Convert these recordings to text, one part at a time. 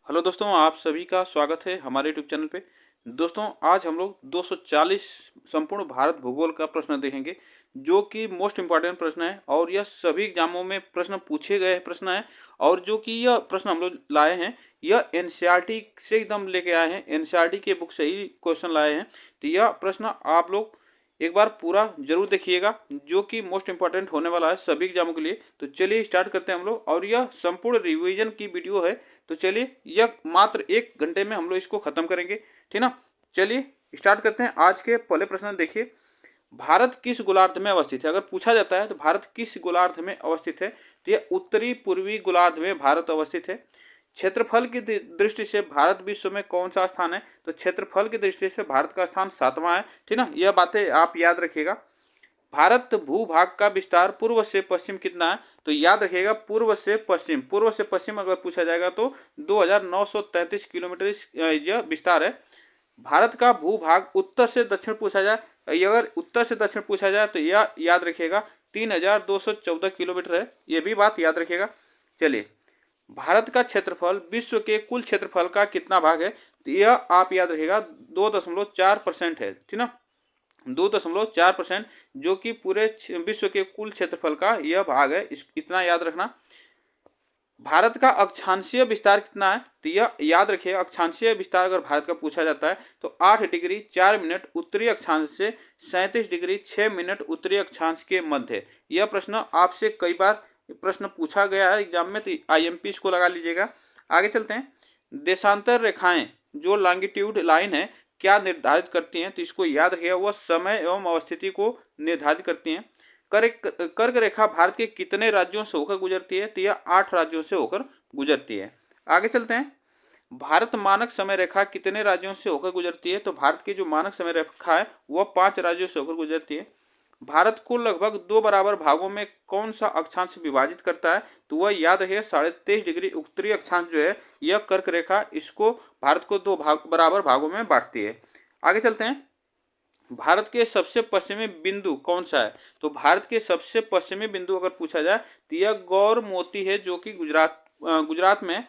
Hello दोस्तों, आप सभी का स्वागत है हमारे यूट्यूब चैनल पे। दोस्तों, आज हम लोग 240 संपूर्ण भारत भूगोल का प्रश्न देखेंगे, जो कि मोस्ट इम्पॉर्टेंट प्रश्न है और यह सभी एग्जामों में प्रश्न पूछे गए प्रश्न है। और जो कि यह प्रश्न हम लोग लाए हैं, यह एनसीईआरटी से एकदम लेके आए हैं, एनसीईआरटी के बुक से ही क्वेश्चन लाए हैं। तो यह प्रश्न आप लोग एक बार पूरा जरूर देखिएगा, जो कि मोस्ट इंपॉर्टेंट होने वाला है सभी एग्जामों के लिए। तो चलिए स्टार्ट करते हैं हम लोग, और यह संपूर्ण रिवीजन की वीडियो है। तो चलिए, यह मात्र 1 घंटे में हम लोग इसको खत्म करेंगे, ठीक ना। चलिए स्टार्ट करते हैं। आज के पहले प्रश्न देखिए, भारत किस गोलार्ध में अवस्थित है। अगर पूछा जाता है तो भारत किस गोलार्ध में अवस्थित है, तो यह उत्तरी पूर्वी गोलार्ध में भारत अवस्थित है। क्षेत्रफल की दृष्टि से भारत विश्व में कौन सा स्थान है, तो क्षेत्रफल की दृष्टि से भारत का स्थान 7वां है, ठीक ना। यह बातें आप याद रखिएगा। भारत भूभाग का विस्तार पूर्व से पश्चिम कितना है, तो याद रखिएगा पूर्व से पश्चिम अगर पूछा जाएगा तो 2933 किलोमीटर यह विस्तार है। भारत का भूभाग उत्तर से दक्षिण पूछा जाए, अगर उत्तर से दक्षिण पूछा जाए तो यह याद रखिएगा 3214 किलोमीटर है, यह भी बात याद रखिएगा। चलिए, भारत का क्षेत्रफल विश्व के कुल क्षेत्रफल का कितना भाग है, तो यह आप याद रखिएगा 2.4% है, ठीक ना। 2.4%, जो कि पूरे विश्व के कुल क्षेत्रफल का यह भाग है, इतना याद रखना। भारत का अक्षांशीय विस्तार कितना है, तो यह याद रखिए अक्षांशीय विस्तार अगर भारत का पूछा जाता है तो 8 डिग्री 4 मिनट उत्तरी अक्षांश से 37 डिग्री 6 मिनट उत्तरी अक्षांश के मध्य है। यह प्रश्न आपसे कई बार प्रश्न पूछा गया है एग्जाम में, तो आईएमपी इसको लगा लीजिएगा। आगे चलते हैं। देशांतर रेखाएं जो लॉन्गिट्यूड लाइन है क्या निर्धारित करती हैं, तो इसको याद रखिएगा, वह समय एवं अवस्थिति को निर्धारित करती हैं। कर्क रेखा भारत के कितने राज्यों से होकर गुजरती है, तो यह 8 राज्यों से होकर गुजरती है। आगे चलते हैं। भारत मानक समय रेखा कितने राज्यों से होकर गुजरती है, तो भारत की जो मानक समय रेखा है वह 5 राज्यों से होकर गुजरती है। भारत को लगभग 2 बराबर भागों में कौन सा अक्षांश विभाजित करता है, तो वह याद रखिए 23.5 डिग्री उत्तरी अक्षांश जो है यह कर्क रेखा इसको भारत को 2 बराबर भागों में बांटती है। आगे चलते हैं। भारत के सबसे पश्चिमी बिंदु कौन सा है, तो भारत के सबसे पश्चिमी बिंदु अगर पूछा जाए तो यह गौर मोती है, जो कि गुजरात में।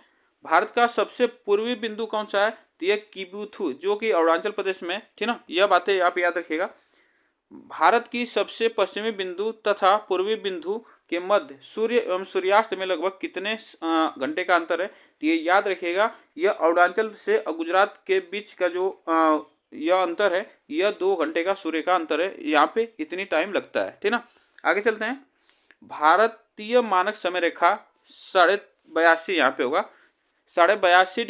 भारत का सबसे पूर्वी बिंदु कौन सा है, तो यह किबुथु, जो कि अरुणाचल प्रदेश में, ठीक ना। यह बातें आप याद रखिएगा। भारत की सबसे पश्चिमी बिंदु तथा पूर्वी बिंदु के मध्य सूर्य एवं सूर्यास्त में लगभग कितने घंटे का अंतर है, तो ये याद रखिएगा यह अरुणाचल से गुजरात के बीच का जो यह अंतर है, यह 2 घंटे का सूर्य का अंतर है, यहाँ पे इतनी टाइम लगता है, ठीक ना। आगे चलते हैं। भारतीय मानक समय रेखा 82.5 यहाँ पे होगा। 82.5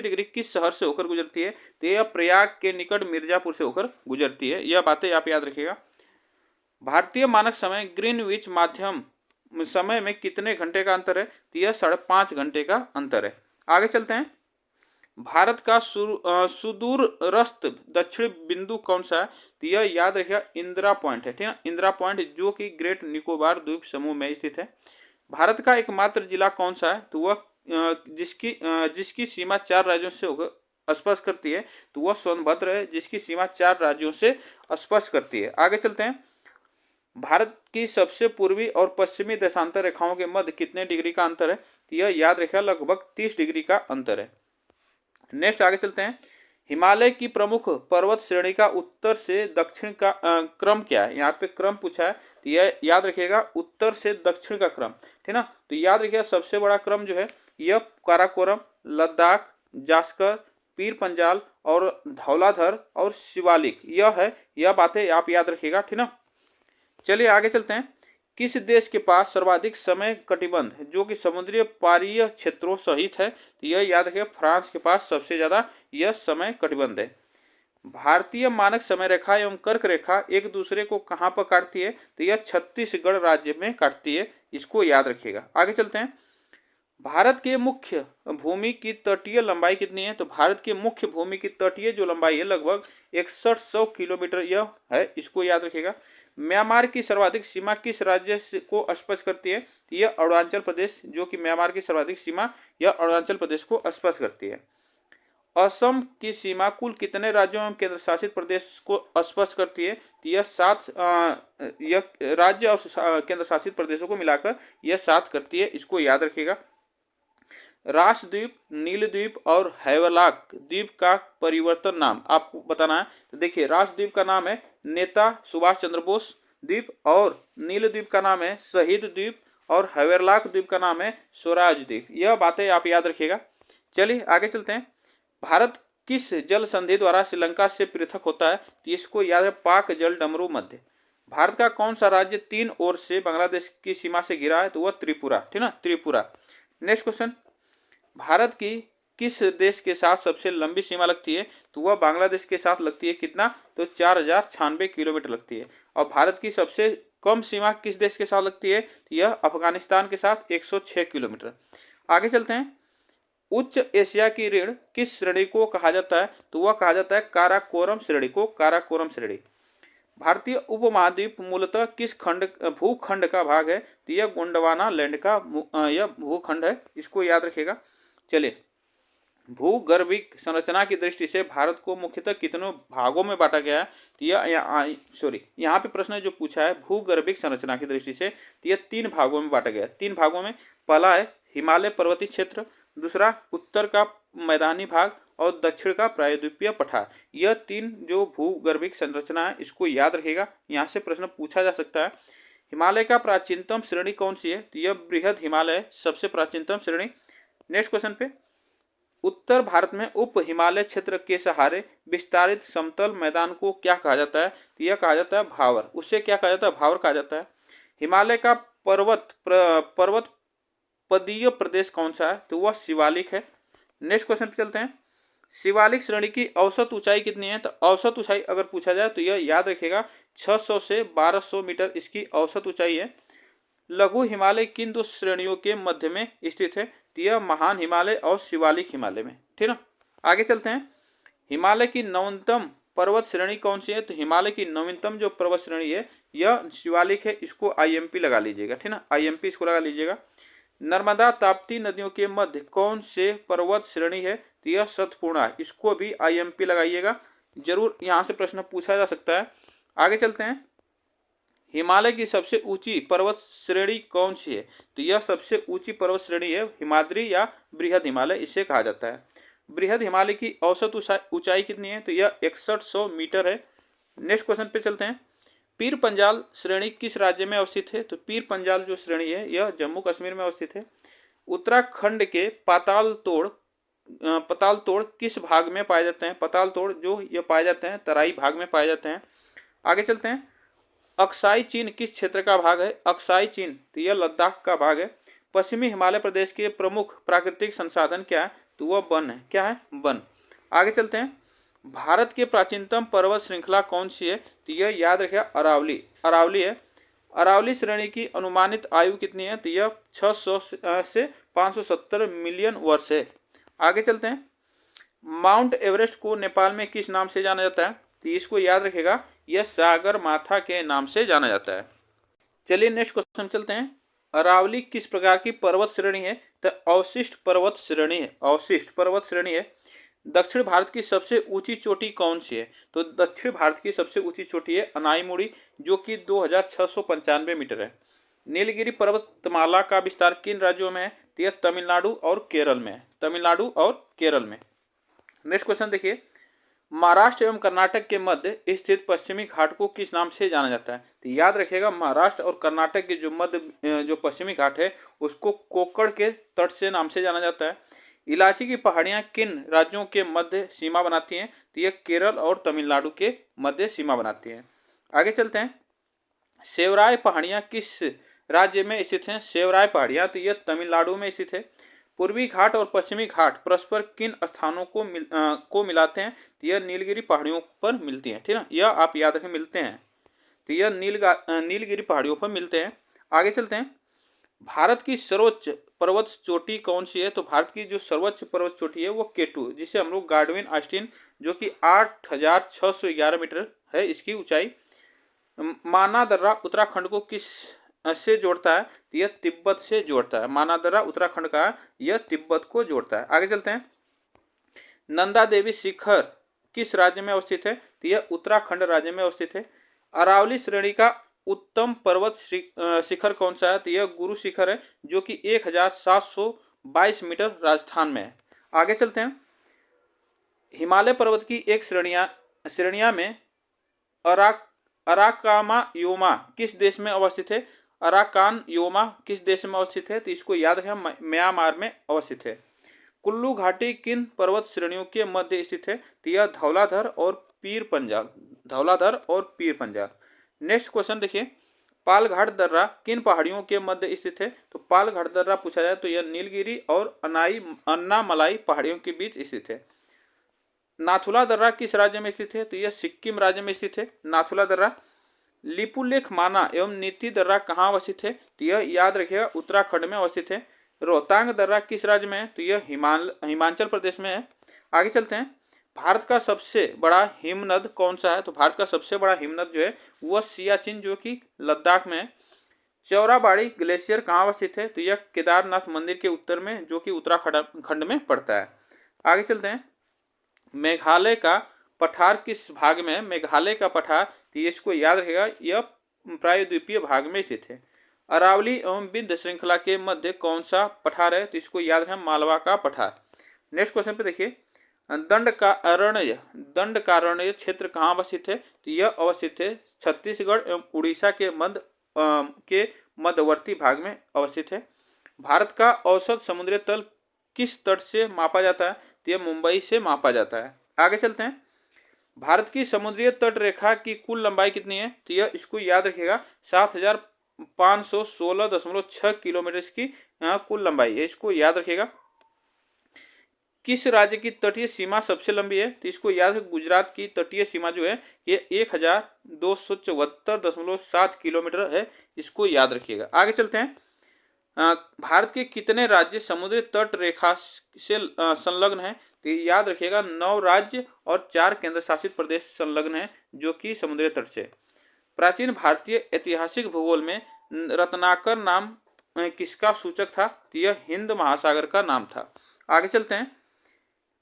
डिग्री किस शहर से होकर गुजरती है, तो यह प्रयाग के निकट मिर्जापुर से होकर गुजरती है। यह बातें आप याद रखिएगा। भारतीय मानक समय ग्रीनविच माध्यम समय में कितने घंटे का अंतर है, तो यह 5.5 घंटे का अंतर है। आगे चलते हैं। भारत का सुदूरस्थ दक्षिण बिंदु कौन सा है, तो यह याद रखिएगा इंदिरा पॉइंट है, ठीक है। इंदिरा पॉइंट जो कि ग्रेट निकोबार द्वीप समूह में स्थित है। भारत का एकमात्र जिला कौन सा है, तो वह जिसकी सीमा 4 राज्यों से होकर स्पर्श करती है, तो वह सोनभद्र है, जिसकी सीमा 4 राज्यों से स्पर्श करती है। आगे चलते हैं। भारत की सबसे पूर्वी और पश्चिमी देशांतर रेखाओं के मध्य कितने डिग्री का अंतर है, तो यह याद रखिएगा लगभग 30 डिग्री का अंतर है। नेक्स्ट आगे चलते हैं। हिमालय की प्रमुख पर्वत श्रेणी का उत्तर से दक्षिण का क्रम क्या है, यहाँ पे क्रम पूछा है, तो यह याद रखिएगा उत्तर से दक्षिण का क्रम, ठीक ना। तो याद रखिएगा सबसे बड़ा क्रम जो है यह काराकोरम, लद्दाख, जास्कर, पीर पंजाल और धौलाधर और शिवालिक यह है। यह बातें आप याद रखिएगा, ठीक ना। चलिए आगे चलते हैं। किस देश के पास सर्वाधिक समय कटिबंध है, जो कि समुद्रीय पारीय क्षेत्रों सहित है, तो यह याद रखिए फ्रांस के पास सबसे ज्यादा यह समय कटिबंध है। भारतीय मानक समय रेखा एवं कर्क रेखा एक दूसरे को कहां पर काटती है, तो यह छत्तीसगढ़ राज्य में काटती है, इसको याद रखिएगा। आगे चलते हैं। भारत के मुख्य भूमि की तटीय लंबाई कितनी है, तो भारत के मुख्य भूमि की तटीय जो लंबाई है लगभग 6100 किलोमीटर यह है, इसको याद रखिएगा। म्यांमार की सर्वाधिक सीमा किस राज्य को स्पर्श करती है, यह अरुणाचल प्रदेश, जो कि म्यांमार की सर्वाधिक सीमा यह अरुणाचल प्रदेश को स्पर्श करती है। असम की सीमा कुल कितने राज्यों एवं केंद्र शासित प्रदेश को स्पर्श करती है, तो यह 7 यह राज्य और केंद्र शासित प्रदेशों को मिलाकर यह 7 करती है, इसको याद रखिएगा। राष्ट्रद्वीप, नीलद्वीप और हैवलॉक द्वीप का परिवर्तन नाम आपको बताना है। तो देखिए, राष्ट्रद्वीप का नाम है नेता सुभाष चंद्र बोस द्वीप, और नीलद्वीप का नाम है शहीद द्वीप, और हैवलॉक द्वीप का नाम है स्वराज द्वीप। यह बातें आप याद रखिएगा। चलिए आगे चलते हैं। भारत किस जल संधि द्वारा श्रीलंका से पृथक होता है? तो इसको याद है, पाक जल डमरू मध्य। भारत का कौन सा राज्य तीन ओर से बांग्लादेश की सीमा से घिरा है? तो वह त्रिपुरा, ठीक ना, त्रिपुरा। नेक्स्ट क्वेश्चन, भारत की किस देश के साथ सबसे लंबी सीमा लगती है? तो वह बांग्लादेश के साथ लगती है। कितना? तो 4096 किलोमीटर लगती है। और भारत की सबसे कम सीमा किस देश के साथ लगती है? तो यह अफगानिस्तान के साथ 106 किलोमीटर। आगे चलते हैं। उच्च एशिया की ऋण किस श्रेणी को कहा जाता है? तो वह कहा जाता है काराकोरम श्रेणी को, काराकोरम श्रेणी। भारतीय उपमहाद्वीप मूलतः किस खंड भूखंड का भाग है? तो यह गोंडवाना लैंड का यह भूखंड है, इसको याद रखिएगा। चलिए, भूगर्भिक संरचना की दृष्टि से भारत को मुख्यतः कितने भागों में बांटा गया है? तो यहाँ पे प्रश्न जो पूछा है भूगर्भिक संरचना की दृष्टि से, तो यह 3 भागों में बांटा गया है। 3 भागों में, पहला है हिमालय पर्वतीय क्षेत्र, दूसरा उत्तर का मैदानी भाग, और दक्षिण का प्रायद्वीपीय पठार। यह 3 जो भूगर्भिक संरचना है इसको याद रखिएगा, यहाँ से प्रश्न पूछा जा सकता है। हिमालय का प्राचीनतम श्रेणी कौन सी है? तो यह बृहद हिमालय सबसे प्राचीनतम श्रेणी। नेक्स्ट क्वेश्चन पे, उत्तर भारत में उप हिमालय क्षेत्र के सहारे विस्तारित समतल मैदान को क्या कहा जाता है? तो यह कहा जाता है भावर। उसे क्या कहा जाता है? भावर कहा जाता है। हिमालय का पर्वत पदीय प्रदेश कौन सा है? तो वह शिवालिक है। नेक्स्ट क्वेश्चन पे चलते हैं। शिवालिक श्रेणी की औसत ऊंचाई कितनी है? तो औसत ऊंचाई अगर पूछा जाए तो यह याद रखिएगा 600 से 1200 मीटर इसकी औसत ऊंचाई है। लघु हिमालय किन 2 श्रेणियों के मध्य में स्थित है? तो यह महान हिमालय और शिवालिक हिमालय में, ठीक ना। आगे चलते हैं। हिमालय की नवीनतम पर्वत श्रेणी कौन सी है? तो हिमालय की नवीनतम जो पर्वत श्रेणी है यह शिवालिक है, इसको IMP लगा लीजिएगा, ठीक ना, IMP इसको लगा लीजिएगा। नर्मदा ताप्ती नदियों के मध्य कौन से पर्वत श्रेणी है? तो यह सतपूर्णा है, इसको भी IMP लगाइएगा, जरूर यहाँ से प्रश्न पूछा जा सकता है। आगे चलते हैं। हिमालय की सबसे ऊंची पर्वत श्रेणी कौन सी है? तो यह सबसे ऊंची पर्वत श्रेणी है हिमाद्री या बृहद हिमालय, इसे कहा जाता है। बृहद हिमालय की औसत ऊंचाई कितनी है? तो यह 6100 मीटर है। नेक्स्ट क्वेश्चन पे चलते हैं। पीर पंजाल श्रेणी किस राज्य में अवस्थित है? तो पीर पंजाल जो श्रेणी है यह जम्मू कश्मीर में अवस्थित है। उत्तराखंड के पाताल तोड़ किस भाग में पाए जाते हैं? पाताल तोड़ जो ये पाए जाते हैं तराई भाग में पाए जाते हैं। आगे चलते हैं। अक्साई चीन किस क्षेत्र का भाग है? अक्साई चीन तो यह लद्दाख का भाग है। पश्चिमी हिमालय प्रदेश के प्रमुख प्राकृतिक संसाधन क्या है? तो वह वन है। क्या है? वन। आगे चलते हैं। भारत के प्राचीनतम पर्वत श्रृंखला कौन सी है? तो यह याद रखिए अरावली, अरावली है। अरावली श्रेणी की अनुमानित आयु कितनी है? तो यह 600 से 570 मिलियन वर्ष है। आगे चलते हैं। माउंट एवरेस्ट को नेपाल में किस नाम से जाना जाता है? तो इसको याद रखिएगा, यह सागर माथा के नाम से जाना जाता है। चलिए नेक्स्ट क्वेश्चन चलते हैं। अरावली किस प्रकार की पर्वत श्रेणी है? तो अवशिष्ट पर्वत श्रेणी है, अवशिष्ट पर्वत श्रेणी है। दक्षिण भारत की सबसे ऊंची चोटी कौन सी है? तो दक्षिण भारत की सबसे ऊंची चोटी है अनाईमुड़ी, जो कि 2695 मीटर है। नीलगिरी पर्वतमाला का विस्तार किन राज्यों में है? तो यह तमिलनाडु और केरल में है, तमिलनाडु और केरल में। नेक्स्ट क्वेश्चन देखिए। महाराष्ट्र एवं कर्नाटक के मध्य स्थित पश्चिमी घाट को किस नाम से जाना जाता है? तो याद रखिएगा, महाराष्ट्र और कर्नाटक के जो पश्चिमी घाट है उसको कोक्कड़ के तट से नाम से जाना जाता है। इलायची की पहाड़ियां किन राज्यों के मध्य सीमा बनाती हैं? तो यह केरल और तमिलनाडु के मध्य सीमा बनाती हैं। आगे चलते हैं। सेवराय पहाड़ियां किस राज्य में स्थित हैं? सेवराय पहाड़ियां तो यह तमिलनाडु में स्थित है। पूर्वी घाट और पश्चिमी घाट परस्पर किन स्थानों को मिलाते हैं? तो यह नीलगिरी पहाड़ियों पर मिलती हैं, ठीक है, यह आप याद रखें, मिलते हैं। तो यह नीलगिरी पहाड़ियों पर मिलते हैं। आगे चलते हैं। भारत की सर्वोच्च पर्वत चोटी कौन सी है? तो भारत की जो सर्वोच्च पर्वत चोटी है वो केटू, जिसे हम लोग गार्डविन आस्टीन, जो कि 8611 मीटर है इसकी ऊंचाई। माना दर्रा उत्तराखंड को किस से जोड़ता है? तो यह तिब्बत से जोड़ता है। माना दर्रा उत्तराखंड का, यह तिब्बत को जोड़ता है। आगे चलते हैं। नंदा देवी शिखर किस राज्य में अवस्थित है? तो यह उत्तराखंड राज्य में अवस्थित है। अरावली श्रेणी का उत्तम पर्वत शिखर कौन सा है? तो यह गुरु शिखर है, जो कि 1700 22 मीटर राजस्थान में है। आगे चलते हैं। हिमालय पर्वत की एक श्रेणियां में अराकामायोमा किस देश में अवस्थित है? अराकानयोमा किस देश में अवस्थित है? तो इसको याद रखें, म्यांमार में अवस्थित है। कुल्लू घाटी किन पर्वत श्रेणियों के मध्य स्थित है? तो यह धौलाधर और पीर पंजाल, धौलाधर और पीर पंजाल। नेक्स्ट क्वेश्चन देखिए, पालघाट दर्रा किन पहाड़ियों के मध्य स्थित है? तो पालघाट दर्रा पूछा जाए तो यह नीलगिरी और अन्नामलाई पहाड़ियों के बीच स्थित है। नाथुला दर्रा किस राज्य में स्थित है? तो यह सिक्किम राज्य में स्थित है, नाथुला दर्रा। लिपुलेख माना एवं नीति दर्रा कहाँ अवस्थित है? तो यह याद रखिएगा उत्तराखंड में अवस्थित है। रोहतांग दर्रा किस राज्य में है? तो यह हिमाचल प्रदेश में है। आगे चलते हैं। भारत का सबसे बड़ा हिमनद कौन सा है? तो भारत का सबसे बड़ा हिमनद जो है वह सियाचिन, जो कि लद्दाख में है। चौराबाड़ी ग्लेशियर कहाँ अवस्थित है? तो यह केदारनाथ मंदिर के उत्तर में, जो कि उत्तराखंड में पड़ता है। आगे चलते हैं। मेघालय का पठार किस भाग में है? मेघालय का पठार, तो इसको याद रखेगा, यह प्रायद्वीपीय भाग में स्थित है। अरावली एवं विंध्य श्रृंखला के मध्य कौन सा पठार है? तो इसको याद रखें, मालवा का पठार। नेक्स्ट क्वेश्चन पे देखिए, दंडकारण्य क्षेत्र कहाँ अवस्थित है? तो यह अवस्थित है छत्तीसगढ़ एवं उड़ीसा के मध्यवर्ती भाग में अवस्थित है। भारत का औसत समुद्री तल किस तट से मापा जाता है? तो यह मुंबई से मापा जाता है। आगे चलते हैं। भारत की समुद्री तट रेखा की कुल लंबाई कितनी है? तो यह इसको याद रखिएगा 7516.6 किलोमीटर इसकी कुल लंबाई है, इसको याद रखिएगा। किस राज्य की तटीय सीमा सबसे लंबी है? तो इसको याद रखिए, गुजरात की तटीय सीमा जो है ये 1274.7 किलोमीटर है, इसको याद रखिएगा। आगे चलते हैं। भारत के कितने राज्य समुद्री तट रेखा से संलग्न हैं? तो याद रखिएगा 9 राज्य और 4 केंद्र शासित प्रदेश संलग्न हैं, जो कि समुद्री तट से। प्राचीन भारतीय ऐतिहासिक भूगोल में रत्नाकर नाम किसका सूचक था? तो यह हिंद महासागर का नाम था। आगे चलते हैं।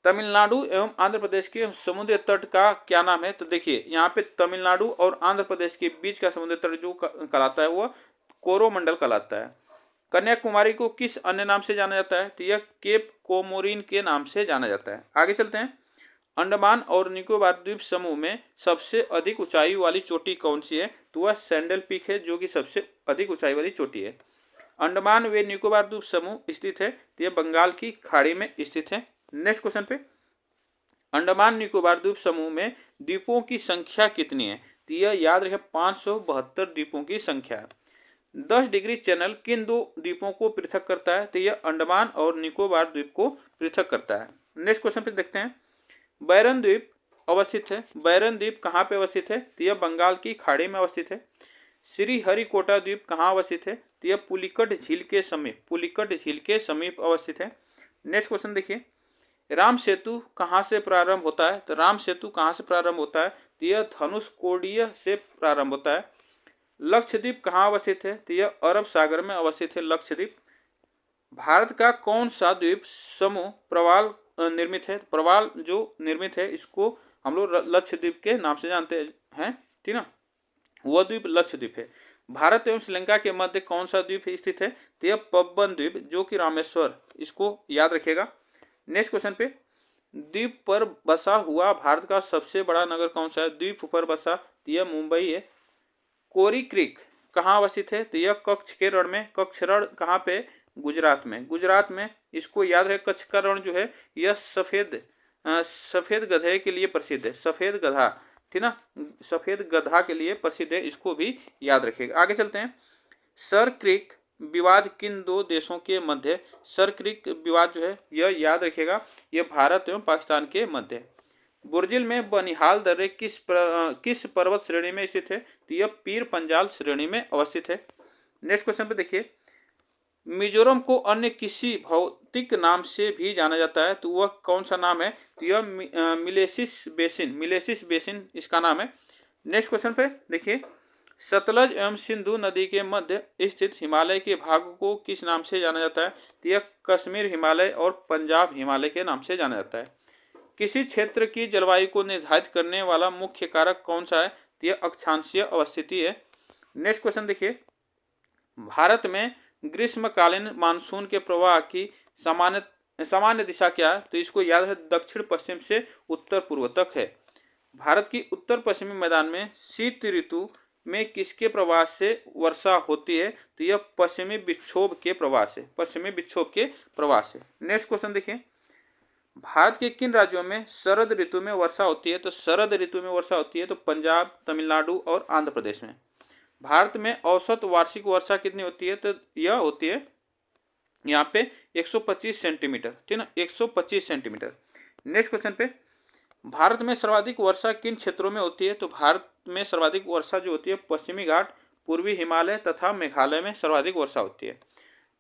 तमिलनाडु एवं आंध्र प्रदेश के समुद्री तट का क्या नाम है? तो देखिए यहाँ पे तमिलनाडु और आंध्र प्रदेश के बीच का समुद्री तट जो कहलाता है वह कोरोमंडल कहलाता है। कन्याकुमारी को किस अन्य नाम से जाना जाता है? तो यह केप कोमोरिन के नाम से जाना जाता है। आगे चलते हैं। अंडमान और निकोबार द्वीप समूह में सबसे अधिक ऊंचाई वाली चोटी कौन सी है? तो वह सैंडल पीक है, जो कि सबसे अधिक ऊंचाई वाली चोटी है। अंडमान व निकोबार द्वीप समूह स्थित है, तो यह बंगाल की खाड़ी में स्थित है। नेक्स्ट क्वेश्चन पे, अंडमान निकोबार द्वीप समूह में द्वीपों की संख्या कितनी है? तो यह याद रखें 572 द्वीपों की संख्या है। 10 डिग्री चैनल किन दो द्वीपों को पृथक करता है? तो यह अंडमान और निकोबार द्वीप को पृथक करता है। नेक्स्ट क्वेश्चन पे देखते हैं। बैरन द्वीप अवस्थित है, बैरन द्वीप कहाँ पे अवस्थित है? तो यह बंगाल की खाड़ी में अवस्थित है। श्रीहरिकोटा द्वीप कहाँ अवस्थित है? तो यह पुलिकट झील के समीप अवस्थित है। नेक्स्ट क्वेश्चन देखिए, राम सेतु कहाँ से प्रारंभ होता है? तो राम सेतु कहाँ से प्रारंभ होता है? तो यह धनुषकोडिय से प्रारंभ होता है। लक्षद्वीप कहाँ अवस्थित है? तो यह अरब सागर में अवस्थित है लक्षद्वीप। भारत का कौन सा द्वीप समूह प्रवाल निर्मित है? प्रवाल जो निर्मित है इसको हम लोग लक्षद्वीप के नाम से जानते हैं, ठीक ना, वह द्वीप लक्षद्वीप है। भारत एवं श्रीलंका के मध्य कौन सा द्वीप स्थित है? तो यह पबन द्वीप, जो कि रामेश्वर, इसको याद रखिएगा। नेक्स्ट क्वेश्चन पे, द्वीप पर बसा हुआ भारत का सबसे बड़ा नगर कौन सा है? द्वीप पर बसा, तो यह मुंबई है। कोरी क्रीक कहाँ अवस्थित है? तो यह कच्छ के रण में, कच्छ रण कहाँ पे? गुजरात में, गुजरात में, इसको याद रहे। कच्छ का रण जो है यह सफेद गधे के लिए प्रसिद्ध है, सफेद गधा, ठीक ना, सफेद गधा के लिए प्रसिद्ध है, इसको भी याद रखिएगा। आगे चलते हैं। सर क्रीक विवाद किन दो देशों के मध्य? सर क्रीक विवाद जो है यह याद रखिएगा, यह भारत एवं पाकिस्तान के मध्य। बुर्जिल में बनिहाल दर्रे किस पर्वत श्रेणी में स्थित है? तो यह पीर पंजाल श्रेणी में अवस्थित है। नेक्स्ट क्वेश्चन पे देखिए, मिजोरम को अन्य किसी भौतिक नाम से भी जाना जाता है, तो वह कौन सा नाम है? तो यह मिलेसिस बेसिन इसका नाम है। नेक्स्ट क्वेश्चन पे देखिए, सतलज एवं सिंधु नदी के मध्य स्थित हिमालय के भाग को किस नाम से जाना जाता है? तो यह कश्मीर हिमालय और पंजाब हिमालय के नाम से जाना जाता है। किसी क्षेत्र की जलवायु को निर्धारित करने वाला मुख्य कारक कौन सा है? तो यह अक्षांशीय अवस्थिति है। नेक्स्ट क्वेश्चन देखिए, भारत में ग्रीष्मकालीन मानसून के प्रवाह की सामान्य सामान्य दिशा क्या है? तो इसको याद है, दक्षिण पश्चिम से उत्तर पूर्व तक है। भारत की उत्तर पश्चिमी मैदान में शीत ऋतु में किसके प्रवाह से वर्षा होती है? तो यह पश्चिमी विक्षोभ के प्रवाह से, पश्चिमी विक्षोभ के प्रवाह से। नेक्स्ट क्वेश्चन देखिए, भारत के किन राज्यों में शरद ऋतु में वर्षा होती है? तो शरद ऋतु में वर्षा होती है तो पंजाब, तमिलनाडु और आंध्र प्रदेश में। भारत में औसत वार्षिक वर्षा कितनी होती है? तो यह होती है यहाँ पे 125 सेंटीमीटर, ठीक ना, 125 सेंटीमीटर। नेक्स्ट क्वेश्चन पे, भारत में सर्वाधिक वर्षा किन क्षेत्रों में होती है? तो भारत में सर्वाधिक वर्षा जो होती है पश्चिमी घाट, पूर्वी हिमालय तथा मेघालय में सर्वाधिक वर्षा होती है।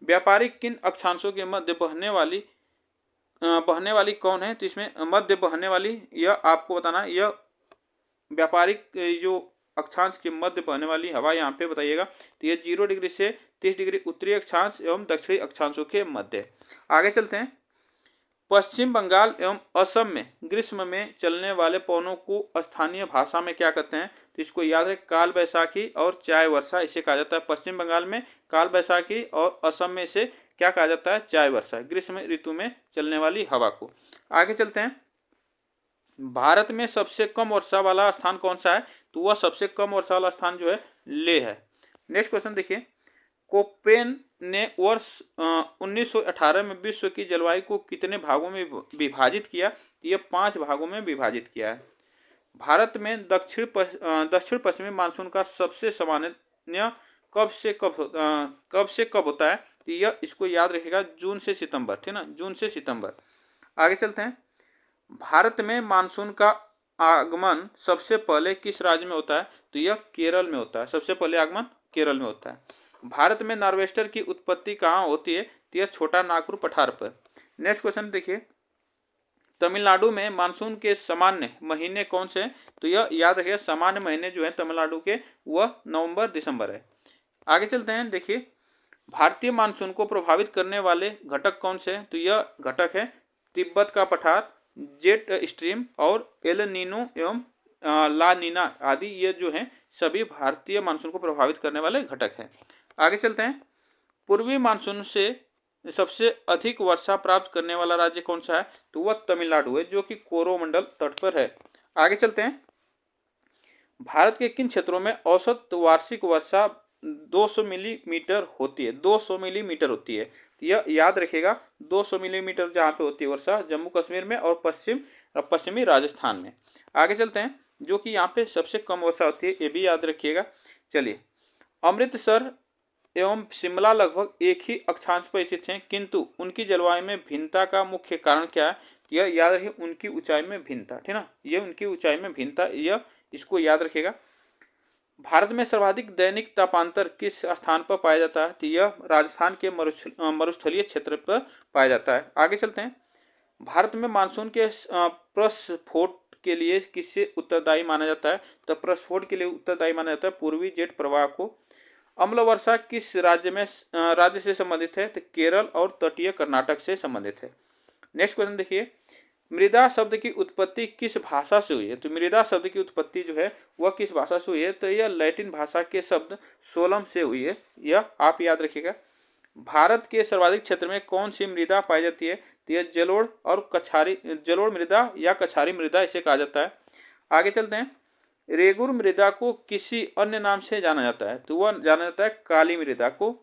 व्यापारिक किन अक्षांशों के मध्य बहने वाली कौन है? तो इसमें मध्य बहने वाली, यह आपको बताना है, यह व्यापारिक जो अक्षांश के मध्य बहने वाली हवा यहाँ पे बताइएगा। तो यह 0 डिग्री से 30 डिग्री उत्तरी अक्षांश एवं दक्षिणी अक्षांशों के मध्य। आगे चलते हैं, पश्चिम बंगाल एवं असम में ग्रीष्म में चलने वाले पवनों को स्थानीय भाषा में क्या कहते हैं? तो इसको याद रखें, काल बैसाखी और चाय वर्षा इसे कहा जाता है। पश्चिम बंगाल में काल बैसाखी और असम में इसे क्या कहा जाता है? चाय वर्षा, ग्रीष्म ऋतु में चलने वाली हवा को। आगे चलते हैं, भारत में सबसे कम वर्षा वाला स्थान कौन सा है? तो वह सबसे कम वर्षा वाला स्थान जो है लेह है। नेक्स्ट क्वेश्चन देखिए, कोपेन ने वर्ष 1918 में विश्व की जलवायु को कितने भागों में विभाजित किया? यह 5 भागों में विभाजित किया है। भारत में दक्षिण पश्चिमी मानसून का सबसे सामान्य कब से कब होता है? तो यह इसको याद रखिएगा, जून से सितंबर, ठीक ना, जून से सितंबर। आगे चलते हैं, भारत में मानसून का आगमन सबसे पहले किस राज्य में होता है? तो यह केरल में होता है, सबसे पहले आगमन केरल में होता है। भारत में नार्वेस्टर की उत्पत्ति कहाँ होती है? तो यह छोटा नागपुर पठार पर। नेक्स्ट क्वेश्चन देखिए, तमिलनाडु में मानसून के सामान्य महीने कौन से हैं? तो यह याद रखिए, सामान्य महीने जो है तमिलनाडु के वह नवंबर दिसंबर है। आगे चलते हैं, देखिए भारतीय मानसून को प्रभावित करने वाले घटक कौन से हैं? तो यह घटक है तिब्बत का पठार, जेट स्ट्रीम और एल नीनो एवं ला नीना आदि, ये जो हैं सभी भारतीय मानसून को प्रभावित करने वाले घटक हैं। आगे चलते हैं, पूर्वी मानसून से सबसे अधिक वर्षा प्राप्त करने वाला राज्य कौन सा है? तो वह तमिलनाडु है, जो कि कोरोमंडल तट पर है। आगे चलते हैं, भारत के किन क्षेत्रों में औसत वार्षिक वर्षा 200 मिलीमीटर होती है? 200 मिलीमीटर होती है। यह याद रखिएगा, 200 मिलीमीटर जहाँ पे होती है वर्षा जम्मू कश्मीर में और पश्चिमी राजस्थान में। आगे चलते हैं, जो कि यहाँ पे सबसे कम वर्षा होती है, ये भी याद रखिएगा। चलिए, अमृतसर एवं शिमला लगभग एक ही अक्षांश पर स्थित हैं, किंतु उनकी जलवायु में भिन्नता का मुख्य कारण क्या है? यह याद रखिए, उनकी ऊंचाई में भिन्नता, ठीक ना, ये उनकी ऊंचाई में भिन्नता, यह इसको याद रखिएगा। भारत में सर्वाधिक दैनिक तापांतर किस स्थान पर पाया जाता है? तो यह राजस्थान के मरुस्थलीय क्षेत्र पर पाया जाता है। आगे चलते हैं, भारत में मानसून के प्रस्फोट के लिए किससे उत्तरदायी माना जाता है? तो प्रस्फोट के लिए उत्तरदायी माना जाता है पूर्वी जेट प्रवाह को। अम्ल वर्षा किस राज्य से संबंधित है? तो केरल और तटीय कर्नाटक से संबंधित है। नेक्स्ट क्वेश्चन देखिए, मृदा शब्द की उत्पत्ति किस भाषा से हुई है? तो मृदा शब्द की उत्पत्ति जो है वह किस भाषा से हुई है? तो यह लैटिन भाषा के शब्द सोलम से हुई है, यह आप याद रखिएगा। भारत के सर्वाधिक क्षेत्र में कौन सी मृदा पाई जाती है? तो यह जलोढ़ मृदा या कछारी मृदा इसे कहा जाता है। आगे चलते हैं, रेगुर मृदा को किसी अन्य नाम से जाना जाता है? तो वह जाना जाता है काली मृदा को।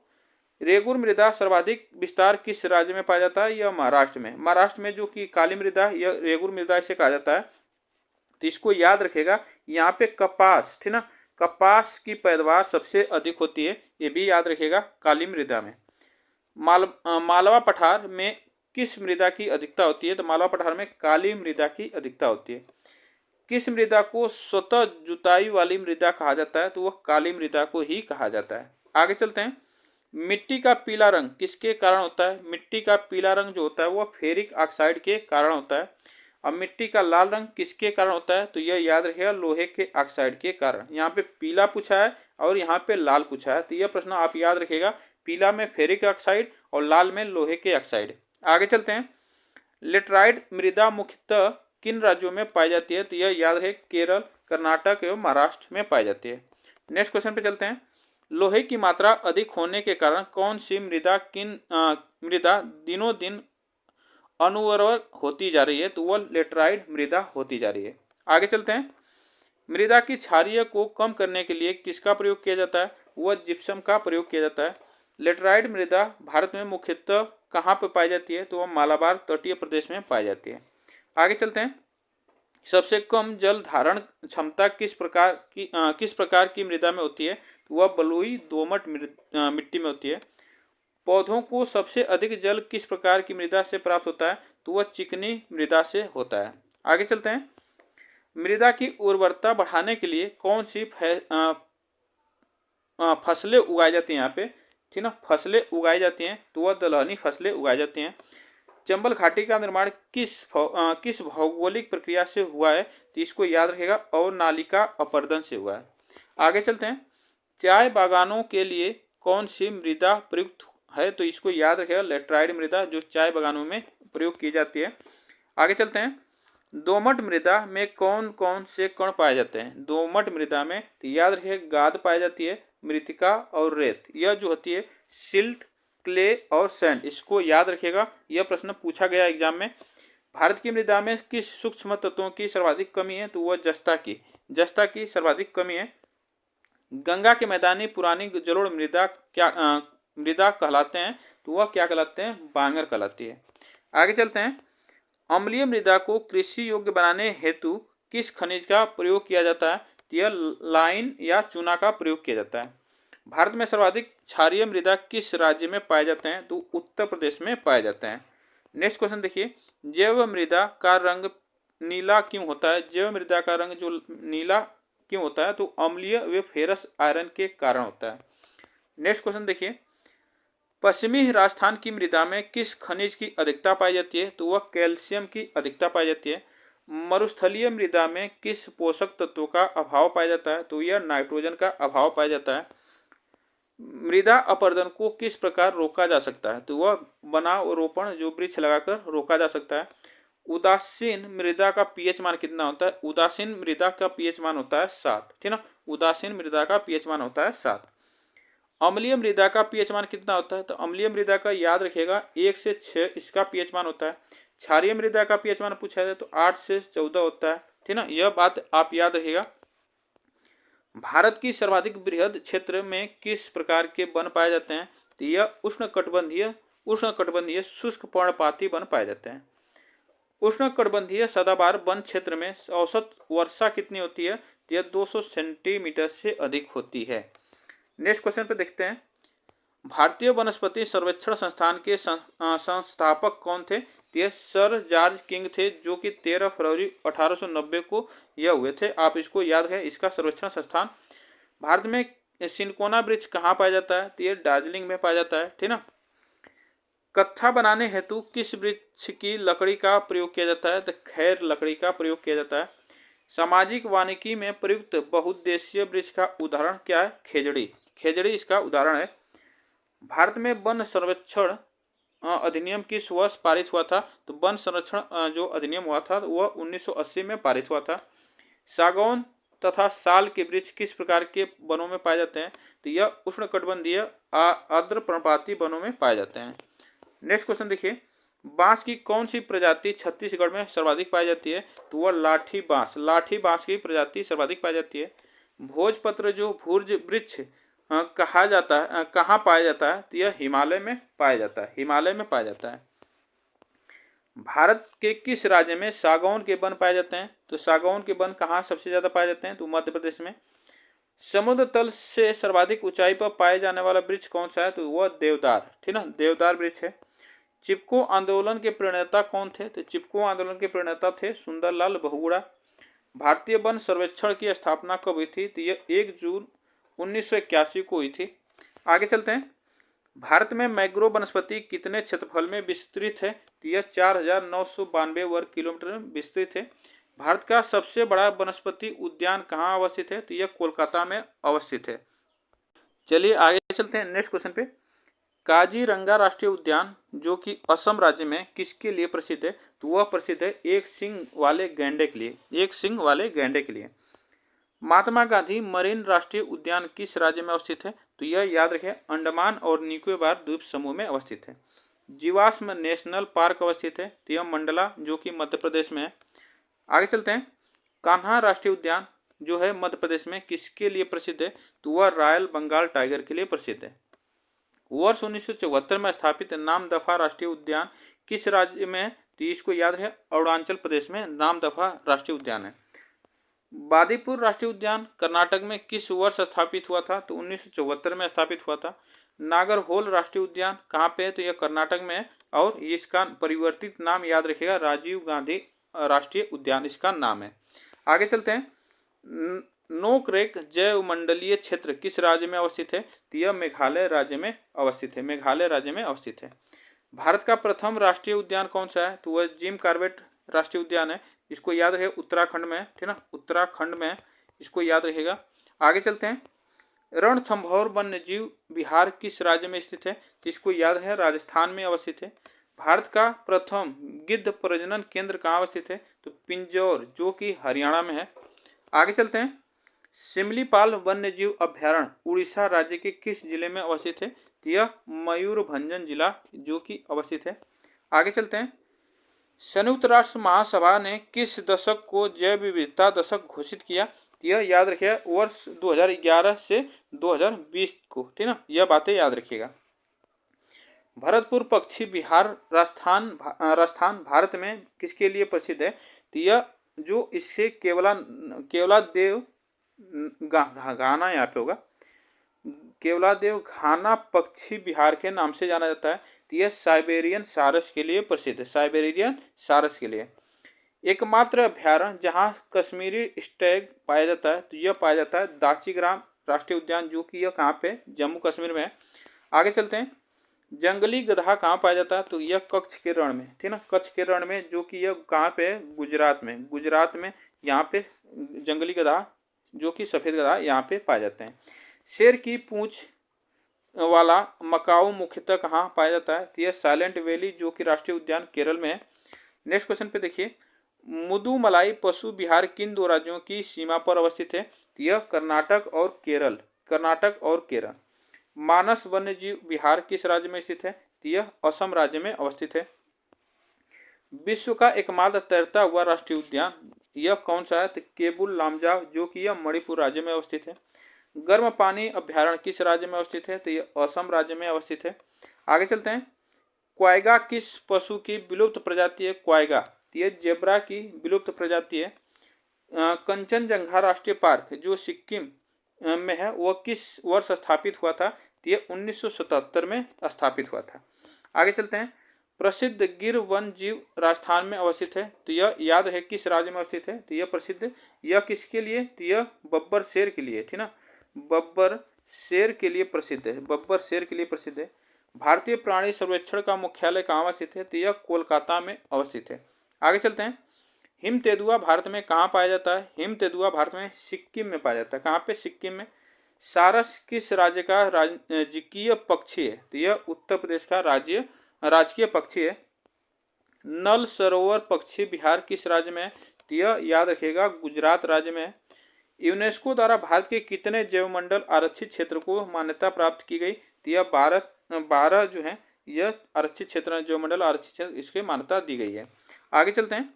रेगुर मृदा सर्वाधिक विस्तार किस राज्य में पाया जाता है? यह महाराष्ट्र में। महाराष्ट्र में जो कि काली मृदा, यह रेगुर मृदा इसे कहा जाता है। तो इसको याद रखेगा, यहाँ पे कपास, ठीक ना, कपास की पैदावार सबसे अधिक होती है, ये भी याद रखेगा काली मृदा में। मालवा पठार में किस मृदा की अधिकता होती है? तो मालवा पठार में काली मृदा की अधिकता होती है। किस मृदा को स्वतः जुताई वाली मृदा कहा जाता है? तो वह काली मृदा को ही कहा जाता है। आगे चलते हैं, मिट्टी का पीला रंग किसके कारण होता है? मिट्टी का पीला रंग जो होता है वह फेरिक ऑक्साइड के कारण होता है। अब मिट्टी का लाल रंग किसके कारण होता है? तो यह याद रखिएगा, लोहे के ऑक्साइड के कारण। यहाँ पे पीला पूछा है और यहाँ पे लाल पूछा है, तो यह प्रश्न आप याद रखिएगा, पीला में फेरिक ऑक्साइड और लाल में लोहे के ऑक्साइड। आगे चलते हैं, लेटराइट मृदा मुख्यतः किन राज्यों में पाई जाती है? तो यह याद रहे, केरल, कर्नाटक एवं महाराष्ट्र में पाई जाती है। नेक्स्ट क्वेश्चन पे चलते हैं, लोहे की मात्रा अधिक होने के कारण कौन सी मृदा दिनों दिन अनुर्वर होती जा रही है? तो वह लेटराइट मृदा होती जा रही है। आगे चलते हैं। मृदा की क्षारीय को कम करने के लिए किसका प्रयोग किया जाता है? वह जिप्सम का प्रयोग किया जाता है। लेटराइट मृदा भारत में मुख्यतः कहाँ पर पाई जाती है? तो वह मालाबार तटीय प्रदेश में पाई जाती है। आगे चलते हैं। सबसे कम जल धारण क्षमता किस प्रकार की मृदा में होती है? तो वह बलुई दोमट मिट्टी में होती है। पौधों को सबसे अधिक जल किस प्रकार की मृदा से प्राप्त होता है? तो वह चिकनी मृदा से होता है। आगे चलते हैं। मृदा की उर्वरता बढ़ाने के लिए कौन सी फसलें उगाई जाती हैं? यहाँ पे ठीक ना, फसलें उगाई जाती हैं तो वह दलहनी फसलें उगाई जाती हैं। चंबल घाटी का निर्माण किस भौगोलिक प्रक्रिया से हुआ है? तो इसको याद रखेगा, और नालिका अपरदन से हुआ है। आगे चलते हैं। चाय बागानों के लिए कौन सी मृदा प्रयुक्त है? तो इसको याद रखेगा, लेटराइट मृदा जो चाय बागानों में प्रयोग की जाती है। आगे चलते हैं। दोमट मृदा में कौन कौन से कण पाए जाते हैं? दोमट मृदा में तो याद रखिए गाद पाई जाती है, मृतिका और रेत। यह जो होती है सिल्ट, क्ले और सैंड, इसको याद रखिएगा, यह प्रश्न पूछा गया एग्जाम में। भारत की मृदा में किस सूक्ष्म तत्वों की सर्वाधिक कमी है? तो वह जस्ता की सर्वाधिक कमी है। गंगा के मैदानी पुरानी जलोढ़ मृदा कहलाते हैं? तो वह क्या कहलाते हैं? बांगर कहलाती है। आगे चलते हैं। अम्लीय मृदा को कृषि योग्य बनाने हेतु किस खनिज का प्रयोग किया जाता है? तो यह लाइन या चूना का प्रयोग किया जाता है। भारत में सर्वाधिक क्षारीय मृदा किस राज्य में पाए जाते हैं? तो उत्तर प्रदेश में पाए जाते हैं। नेक्स्ट क्वेश्चन देखिए। जैव मृदा का रंग नीला क्यों होता है? जैव मृदा का रंग जो नीला क्यों होता है? तो अम्लीय व फेरस आयरन के कारण होता है। नेक्स्ट क्वेश्चन देखिए। पश्चिमी राजस्थान की मृदा में किस खनिज की अधिकता पाई जाती है? तो वह कैल्शियम की अधिकता पाई जाती है। मरुस्थलीय मृदा में किस पोषक तत्वों का अभाव पाया जाता है? तो यह नाइट्रोजन का अभाव पाया जाता है। मृदा अपरदन को किस प्रकार रोका जा सकता है? तो वह वनारोपण जो वृक्ष लगाकर रोका जा सकता है। उदासीन मृदा का पीएच मान कितना होता है? उदासीन मृदा का पीएच मान होता है 7, ठीक ना। उदासीन मृदा का पीएच मान होता है 7। अम्लीय मृदा का पीएच मान कितना होता है? तो अम्लीय मृदा का याद रखिएगा 1 से 6 इसका पीएच मान होता है। क्षारीय मृदा का पीएच मान पूछा जाए तो 8 से 14 होता है, ठीक ना। यह बात आप याद रखिएगा। भारत की सर्वाधिक बृहद क्षेत्र में किस प्रकार के वन पाए जाते हैं? तो यह उष्णकटिबंधीय शुष्क पर्णपाती वन पाए जाते हैं। उष्णकटिबंधीय सदाबहार वन क्षेत्र में औसत वर्षा कितनी होती है? तो यह 200 सेंटीमीटर से अधिक होती है। नेक्स्ट क्वेश्चन पे देखते हैं। भारतीय वनस्पति सर्वेक्षण संस्थान के संस्थापक कौन थे? ये सर जॉर्ज किंग थे, जो कि 13 फरवरी 1890 को यह हुए थे। आप इसको याद है, इसका सर्वेक्षण संस्थान। भारत में सिनकोना वृक्ष कहाँ पाया जाता है? तो ये दार्जिलिंग में पाया जाता है, ठीक ना। कत्था बनाने हेतु किस वृक्ष की लकड़ी का प्रयोग किया जाता है? तो खैर लकड़ी का प्रयोग किया जाता है। सामाजिक वानिकी में प्रयुक्त बहुउद्देशीय वृक्ष का उदाहरण क्या है? खेजड़ी इसका उदाहरण है। भारत में वन संरक्षण अधिनियम किस वर्ष पारित हुआ था? तो वन संरक्षण जो अधिनियम हुआ था वह 1980 में पारित हुआ था। सागौन तथा साल के वृक्ष किस प्रकार के वनों में पाए जाते हैं? तो यह उष्णकटिबंधीय आर्द्र पर्णपाती वनों में पाए जाते हैं। नेक्स्ट क्वेश्चन देखिए। बांस की कौन सी प्रजाति छत्तीसगढ़ में सर्वाधिक पाई जाती है? तो वह लाठी बांस की प्रजाति सर्वाधिक पाई जाती है। भोजपत्र जो भूर्ज वृक्ष कहा जाता है, कहाँ पाया जाता है? तो यह हिमालय में पाया जाता है। भारत के किस राज्य में सागौन के वन पाए जाते हैं? तो सागौन के वन कहाँ सबसे ज्यादा पाए जाते हैं? तो मध्य प्रदेश में। समुद्र तल से सर्वाधिक ऊंचाई पर पाए जाने वाला वृक्ष कौन सा है? तो वह देवदार, ठीक ना, देवदार वृक्ष है। चिपको आंदोलन के प्रणेता कौन थे? तो चिपको आंदोलन के प्रणेता थे सुंदरलाल बहुगुणा। भारतीय वन सर्वेक्षण की स्थापना कब हुई थी? तो यह 1 जून 1981 को हुई थी। आगे चलते हैं। भारत में मैंग्रोव वनस्पति कितने क्षेत्रफल में विस्तृत है? तो यह 4992 वर्ग किलोमीटर में विस्तृत है। भारत का सबसे बड़ा वनस्पति उद्यान कहाँ अवस्थित है? तो यह कोलकाता में अवस्थित है। चलिए आगे चलते हैं नेक्स्ट क्वेश्चन पे। काजीरंगा राष्ट्रीय उद्यान जो कि असम राज्य में किसके लिए प्रसिद्ध है? तो वह प्रसिद्ध है एक सींग वाले गैंडे के लिए। महात्मा गांधी मरीन राष्ट्रीय उद्यान किस राज्य में अवस्थित है? तो यह याद रखें, अंडमान और निकोबार द्वीप समूह में अवस्थित है। जीवाश्म नेशनल पार्क अवस्थित है, तो यह मंडला जो कि मध्य प्रदेश में है। आगे चलते हैं। कान्हा राष्ट्रीय उद्यान जो है मध्य प्रदेश में, किसके लिए प्रसिद्ध है? तो वह रॉयल बंगाल टाइगर के लिए प्रसिद्ध है। वर्ष 1974 में स्थापित नामदफा राष्ट्रीय उद्यान किस राज्य में है? तो इसको याद है, अरुणाचल प्रदेश में नामदफा राष्ट्रीय उद्यान है। बादीपुर राष्ट्रीय उद्यान कर्नाटक में किस वर्ष स्थापित हुआ था? तो 1974 में स्थापित हुआ था। नागरहोल राष्ट्रीय उद्यान कहाँ पे है? तो यह कर्नाटक में है और इसका परिवर्तित नाम याद रखिएगा, राजीव गांधी राष्ट्रीय उद्यान इसका नाम है। आगे चलते हैं। नोकरेक जैव मंडलीय क्षेत्र किस राज्य में अवस्थित है? तो यह मेघालय राज्य में अवस्थित है। मेघालय राज्य में अवस्थित है। भारत का प्रथम राष्ट्रीय उद्यान कौन सा है? तो वह जिम कॉर्बेट राष्ट्रीय उद्यान है। इसको याद रहे, उत्तराखंड में, ठीक ना, उत्तराखंड में, इसको याद रखेगा। आगे चलते हैं। रणथंभौर वन्य जीव विहार किस राज्य में स्थित है? तो इसको याद है, राजस्थान में अवस्थित है। भारत का प्रथम गिद्ध प्रजनन केंद्र कहाँ अवस्थित है? तो पिंजौर जो कि हरियाणा में है। आगे चलते हैं। सिमलीपाल वन्य जीव अभ्यारण्य उड़ीसा राज्य के किस जिले में अवस्थित है? तो यह मयूरभंजन जिला जो कि अवस्थित है। आगे चलते हैं। संयुक्त राष्ट्र महासभा ने किस दशक को जैव विविधता दशक घोषित किया? यह याद रखिएगा, वर्ष 2011 से 2020 को, ठीक ना, यह बातें याद रखिएगा। भरतपुर पक्षी विहार राजस्थान भारत में किसके लिए प्रसिद्ध है? तो यह जो इससे केवलादेव घाना यहाँ पे होगा, केवलादेव घाना पक्षी विहार के नाम से जाना जाता है। तो यह साइबेरियन सारस के लिए प्रसिद्ध है, साइबेरियन सारस के लिए। एकमात्र अभ्यारण्य जहाँ कश्मीरी स्टैग पाया जाता है, तो यह पाया जाता है दाचीग्राम राष्ट्रीय उद्यान जो कि यह कहाँ पे, जम्मू कश्मीर में है। आगे चलते हैं। जंगली गधा कहाँ पाया जाता है? तो यह कच्छ के रण में, ठीक ना, कच्छ के रण में, जो कि यह कहाँ पे है, गुजरात में। गुजरात में यहाँ पे जंगली गधा जो कि सफ़ेद गधा यहाँ पे पाए जाते हैं। शेर की पूंछ वाला मकाऊ मुख्यतः कहाँ पाया जाता है? तो यह साइलेंट वैली जो कि राष्ट्रीय उद्यान केरल में है। नेक्स्ट क्वेश्चन पे देखिए, मुदुमलाई पशु विहार किन दो राज्यों की सीमा पर अवस्थित है? तो यह कर्नाटक और केरल, कर्नाटक और केरल। मानस वन्यजीव विहार किस राज्य में स्थित है? तो यह असम राज्य में अवस्थित है। विश्व का एकमात्र तैरता हुआ राष्ट्रीय उद्यान यह कौन सा है? तो केबुल लामजाव जो कि यह मणिपुर राज्य में अवस्थित है। गर्म पानी अभ्यारण्य किस राज्य में अवस्थित है? तो यह असम राज्य में अवस्थित है। आगे चलते हैं। क्वाइगा किस पशु की विलुप्त प्रजाति है? क्वाइगा यह जेब्रा की विलुप्त प्रजाति है। कंचनजंगा राष्ट्रीय पार्क जो सिक्किम में है वह किस वर्ष स्थापित हुआ था? तो यह 1977 में स्थापित हुआ था। आगे चलते हैं। प्रसिद्ध गिर वन जीव राजस्थान में अवस्थित है, तो यह याद है किस राज्य में अवस्थित है? तो यह प्रसिद्ध, यह किसके लिए? तो यह बब्बर शेर के लिए, ठीक ना, बब्बर शेर के लिए प्रसिद्ध है, बब्बर शेर के लिए प्रसिद्ध है। भारतीय प्राणी सर्वेक्षण का मुख्यालय कहाँ अवस्थित है? तो यह कोलकाता में अवस्थित है। आगे चलते हैं। हिम तेंदुआ भारत में कहाँ पाया जाता है? हिम तेंदुआ भारत में सिक्किम में पाया जाता है। कहाँ पे? सिक्किम में। सारस किस राज्य का राजकीय पक्षी है? तो यह उत्तर प्रदेश का राजकीय पक्षी है। नल सरोवर पक्षी विहार किस राज्य में है? तो यह याद रखिएगा, गुजरात राज्य में है। यूनेस्को द्वारा भारत के कितने जैवमंडल आरक्षित क्षेत्र को मान्यता प्राप्त की गई? तो यह 12 जो है यह आरक्षित क्षेत्र, जैवमंडल आरक्षित क्षेत्र, इसके मान्यता दी गई है। आगे चलते हैं।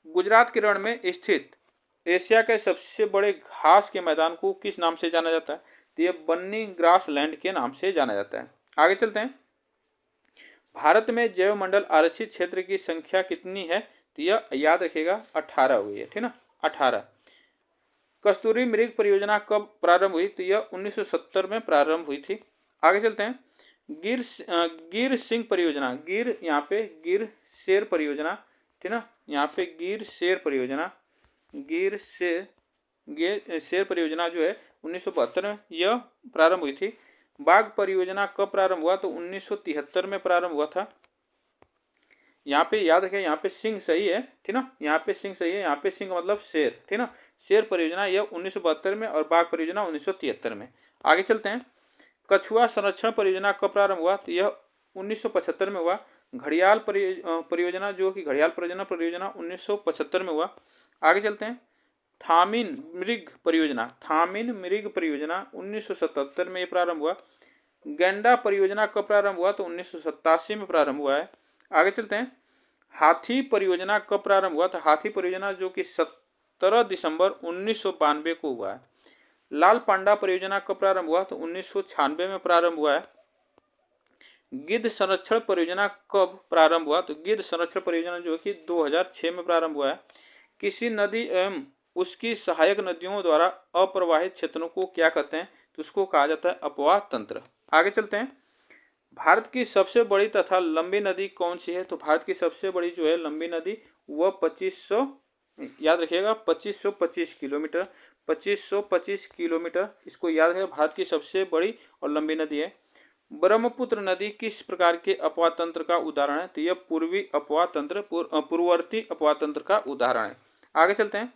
गुजरात के रण में स्थित एशिया के सबसे बड़े घास के मैदान को किस नाम से जाना जाता है? तो यह बन्नी ग्रास लैंड के नाम से जाना जाता है। आगे चलते हैं। भारत में जैवमंडल आरक्षित क्षेत्र की संख्या कितनी है? तो यह याद रखिएगा 18 हुई है, ठीक ना, 18। कस्तूरी मृग परियोजना कब प्रारंभ हुई? तो यह 1970 में प्रारंभ हुई थी। आगे चलते हैं। गिर सिंह परियोजना, गिर यहाँ पे गिर शेर परियोजना, ठीक ना, यहाँ पे गिर शेर परियोजना, गिर शेर परियोजना जो है 1972 में यह प्रारंभ हुई थी। बाघ परियोजना कब प्रारंभ हुआ? तो 1973 में प्रारंभ हुआ था। यहाँ पे याद रखें, यहाँ पे सिंह सही है, ठीक ना, यहाँ पे सिंह सही है, यहाँ पे सिंह मतलब शेर, ठीक ना। शेर परियोजना यह 1972 में और बाघ परियोजना 1973 में। आगे चलते हैं। कछुआ संरक्षण परियोजना कब प्रारंभ हुआ? तो यह 1975 में हुआ। घड़ियाल परियोजना जो कि घड़ियाल प्रजनन परियोजना 1975 में हुआ। आगे चलते हैं। थामिन मृग परियोजना 1977 में प्रारंभ हुआ। गैंडा परियोजना कब प्रारंभ हुआ? तो 1987 में प्रारंभ हुआ है। आगे चलते हैं। हाथी परियोजना कब प्रारंभ हुआ? तो हाथी परियोजना जो कि 17 दिसंबर 1992 को हुआ है। लाल पांडा परियोजना कब प्रारंभ हुआ? तो 1996 में प्रारंभ हुआ है। गिद्ध संरक्षण परियोजना कब प्रारंभ हुआ? तो गिद्ध संरक्षण परियोजना जो कि 2006 में प्रारंभ हुआ है। किसी नदी एवं उसकी सहायक नदियों द्वारा अप्रवाहित क्षेत्रों को क्या कहते हैं? तो उसको कहा जाता है अपवाह तंत्र। आगे चलते हैं। भारत की सबसे बड़ी तथा लंबी नदी कौन सी है? तो भारत की सबसे बड़ी जो है लंबी नदी वह 2500, याद रखिएगा 2525 किलोमीटर, 2525 किलोमीटर, इसको याद रखिएगा, भारत की सबसे बड़ी और लंबी नदी है। ब्रह्मपुत्र नदी किस प्रकार के अपवाह तंत्र का उदाहरण है? तो यह पूर्वी अपवाह तंत्र, पूर्ववर्ती अपवाह तंत्र का उदाहरण है। आगे चलते हैं।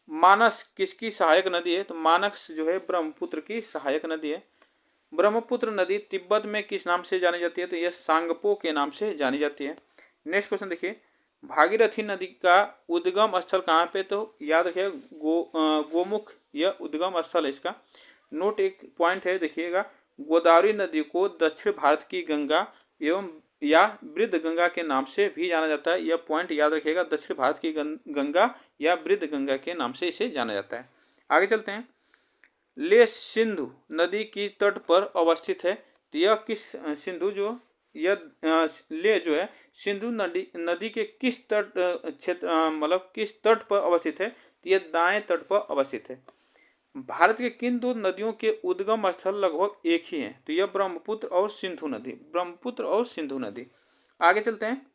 मानस किसकी सहायक नदी है? तो मानस जो है ब्रह्मपुत्र की सहायक नदी है। ब्रह्मपुत्र नदी तिब्बत में किस नाम से जानी जाती है? तो यह सांगपो के नाम से जानी जाती है। नेक्स्ट क्वेश्चन देखिए। भागीरथी नदी का उद्गम स्थल कहाँ पे? तो याद रखिएगा गोमुख यह उद्गम स्थल है इसका। नोट एक पॉइंट है, देखिएगा, गोदावरी नदी को दक्षिण भारत की गंगा एवं या वृद्ध गंगा के नाम से भी जाना जाता है। यह पॉइंट याद रखिएगा, दक्षिण भारत की गंगा या वृद्ध गंगा के नाम से इसे जाना जाता है। आगे चलते हैं। ले सिंधु नदी की तट पर अवस्थित है। तो यह किस सिंधु जो यह ले जो है सिंधु नदी के किस तट क्षेत्र मतलब किस तट पर अवस्थित है? तो यह दाएं तट पर अवस्थित है। भारत के किन दो नदियों के उद्गम स्थल लगभग एक ही हैं? तो यह ब्रह्मपुत्र और सिंधु नदी, ब्रह्मपुत्र और सिंधु नदी। आगे चलते हैं।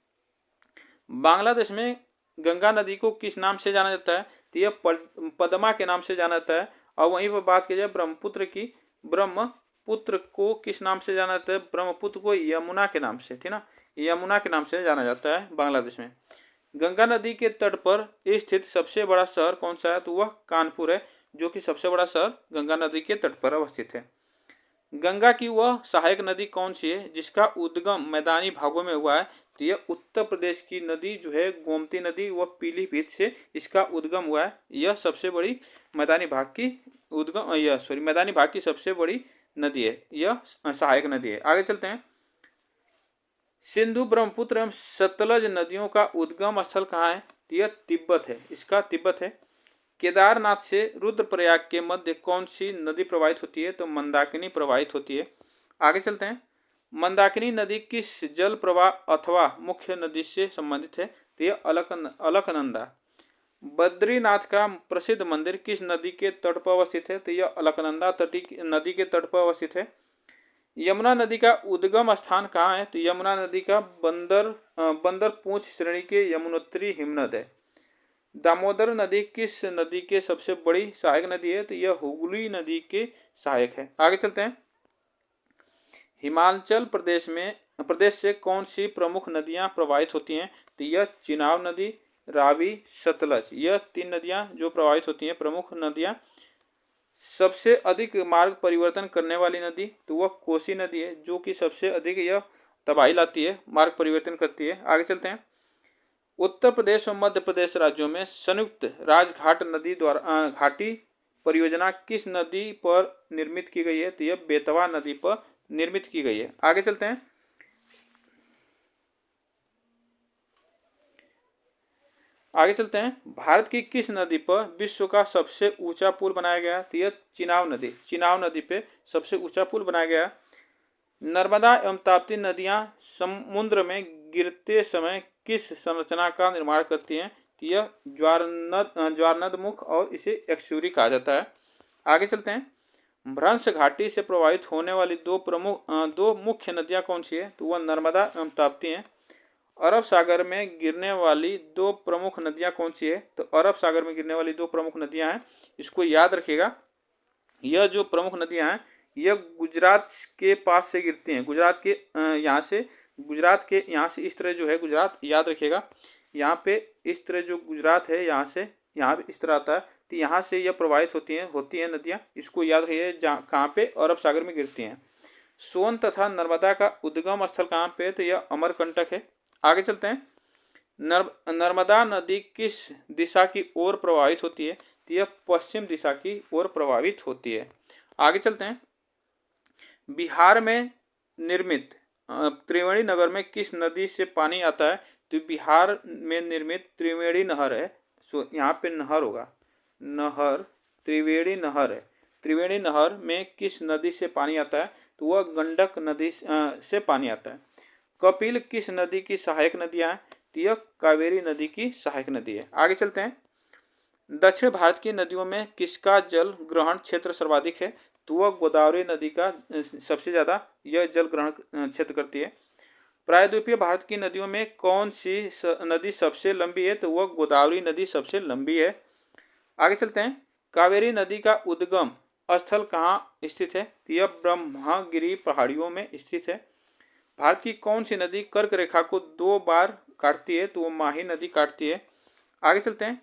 बांग्लादेश में गंगा नदी को किस नाम से जाना जाता है? तो यह पद्मा के नाम से जाना जाता है। और वहीं पर बात की जाए ब्रह्मपुत्र की, ब्रह्मपुत्र को किस नाम से जाना जाता है? ब्रह्मपुत्र को यमुना के नाम से, ठीक ना, यमुना के नाम से जाना जाता है बांग्लादेश में। गंगा नदी के तट पर स्थित सबसे बड़ा शहर कौन सा है? तो वह कानपुर है, जो कि सबसे बड़ा शहर गंगा नदी के तट पर अवस्थित है। गंगा की वह सहायक नदी कौन सी है जिसका उद्गम मैदानी भागों में हुआ है? तो यह उत्तर प्रदेश की नदी जो है गोमती नदी, वह पीलीभीत से इसका उद्गम हुआ है। यह सबसे बड़ी मैदानी भाग की मैदानी भाग की सबसे बड़ी नदी है, यह सहायक नदी है। आगे चलते हैं। सिंधु, ब्रह्मपुत्र एवं सतलज नदियों का उद्गम स्थल कहाँ है? तो यह तिब्बत है, इसका तिब्बत है। केदारनाथ से रुद्रप्रयाग के मध्य कौन सी नदी प्रवाहित होती है? तो मंदाकिनी प्रवाहित होती है। आगे चलते हैं। मंदाकिनी नदी किस जल प्रवाह अथवा मुख्य नदी से संबंधित है? तो यह अलकनंदा। बद्रीनाथ का प्रसिद्ध मंदिर किस नदी के तट पर अवस्थित है? तो यह अलकनंदा नदी के तट पर अवस्थित है। यमुना नदी का उद्गम स्थान कहाँ है? तो यमुना नदी का बंदर पूंछ श्रेणी के यमुनोत्री हिमनद है। दामोदर नदी किस नदी के सबसे बड़ी सहायक नदी है? तो यह हुगली नदी के सहायक है। आगे चलते हैं। हिमाचल प्रदेश से कौन सी प्रमुख नदियां प्रवाहित होती हैं? तो यह चिनाब नदी, रावी, सतलज, यह तीन नदियां जो प्रवाहित होती हैं प्रमुख नदियां। सबसे अधिक मार्ग परिवर्तन करने वाली नदी तो वह कोसी नदी है, जो कि सबसे अधिक यह तबाही लाती है, मार्ग परिवर्तन करती है। आगे चलते हैं। उत्तर प्रदेश और मध्य प्रदेश राज्यों में संयुक्त राजघाट नदी द्वारा घाटी परियोजना किस नदी पर निर्मित की गई है? तो यह बेतवा नदी पर निर्मित की गई है। आगे चलते हैं। भारत की किस नदी पर विश्व का सबसे ऊंचा पुल बनाया गया? तो यह चिनाब नदी पे सबसे ऊंचा पुल बनाया गया। नर्मदा एवं ताप्ती नदियां समुद्र में गिरते समय किस संरचना का निर्माण करती हैं? तो यह ज्वारनद मुख और इसे एक्सूरी कहा जाता है। आगे चलते हैं। भ्रंश घाटी से प्रवाहित होने वाली दो मुख्य नदियां कौन सी है? तो वह नर्मदा एवं ताप्ती हैं। अरब सागर में गिरने वाली दो प्रमुख नदियां कौन सी है? तो अरब सागर में गिरने वाली दो प्रमुख नदियां हैं, इसको याद रखिएगा। यह जो प्रमुख नदियां हैं यह गुजरात के पास से गिरती हैं, गुजरात के यहाँ से इस तरह जो है गुजरात, याद रखिएगा, यहाँ पे इस तरह जो गुजरात है यहाँ से यहाँ इस तरह आता है, तो यहाँ से यह प्रवाहित होती हैं नदियाँ, इसको याद रखिए। कहाँ पे? अरब सागर में गिरती हैं। सोन तथा नर्मदा का उद्गम स्थल कहाँ पे? तो यह अमरकंटक है। आगे चलते हैं। नर्मदा नदी किस दिशा की ओर प्रवाहित होती है? तो यह पश्चिम दिशा की ओर प्रवाहित होती है। आगे चलते हैं। बिहार में निर्मित त्रिवेणी नगर में किस नदी से पानी आता है? तो बिहार में निर्मित त्रिवेणी नहर है। सो यहाँ पे नहर होगा, नहर, त्रिवेणी नहर है। त्रिवेणी नहर में किस नदी से पानी आता है? तो वह गंडक नदी से पानी आता है। कपिल किस नदी की सहायक नदियां हैं? तो यह कावेरी नदी की सहायक नदी है। आगे चलते हैं। दक्षिण भारत की नदियों में किसका जल ग्रहण क्षेत्र सर्वाधिक है? तो वह गोदावरी नदी का सबसे ज़्यादा यह जल ग्रहण क्षेत्र करती है। प्रायद्वीपीय भारत की नदियों में कौन सी नदी सबसे लंबी है? तो वह गोदावरी नदी सबसे लंबी है। आगे चलते हैं। कावेरी नदी का उद्गम स्थल कहाँ स्थित है? तो यह ब्रह्मगिरी पहाड़ियों में स्थित है। भारत की कौन सी नदी कर्क रेखा को 2 बार काटती है? तो वो माही नदी काटती है। आगे चलते हैं।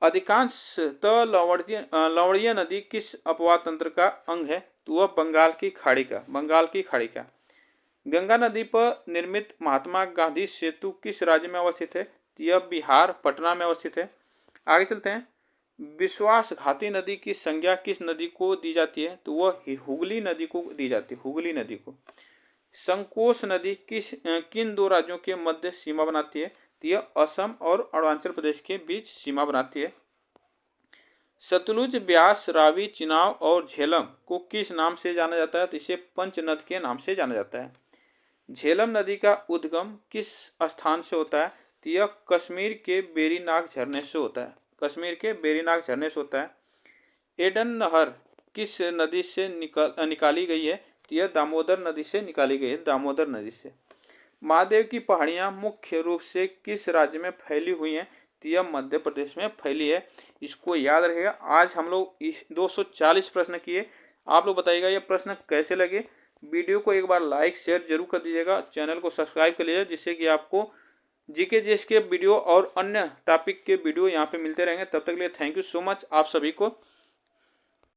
अधिकांश लवणीय नदी किस अपवाह तंत्र का अंग है? तो वह बंगाल की खाड़ी का। गंगा नदी पर निर्मित महात्मा गांधी सेतु किस राज्य में अवस्थित है? तो यह बिहार पटना में अवस्थित है। आगे चलते हैं। विश्वासघाती नदी की संज्ञा किस नदी को दी जाती है? तो वह हुगली नदी को दी जाती है, हुगली नदी को। संकोश नदी किन 2 राज्यों के मध्य सीमा बनाती है? तो यह असम और अरुणाचल प्रदेश के बीच सीमा बनाती है। सतलुज, ब्यास, रावी, चिनाब और झेलम को किस नाम से जाना जाता है? तो इसे पंचनद के नाम से जाना जाता है। झेलम नदी का उद्गम किस स्थान से होता है? तो यह कश्मीर के बेरीनाग झरने से होता है। एडन नहर किस नदी से निकाली गई है? तो यह दामोदर नदी से निकाली गई है, महादेव की पहाड़ियाँ मुख्य रूप से किस राज्य में फैली हुई हैं? तो यह मध्य प्रदेश में फैली है। इसको याद रखिएगा। आज हम लोग 240 प्रश्न किए। आप लोग बताइएगा ये प्रश्न कैसे लगे। वीडियो को एक बार लाइक शेयर जरूर कर दीजिएगा, चैनल को सब्सक्राइब कर लीजिएगा, जिससे कि आपको जीके जीएस के वीडियो और अन्य टॉपिक के वीडियो यहाँ पे मिलते रहेंगे। तब तक के लिए थैंक यू सो मच आप सभी को।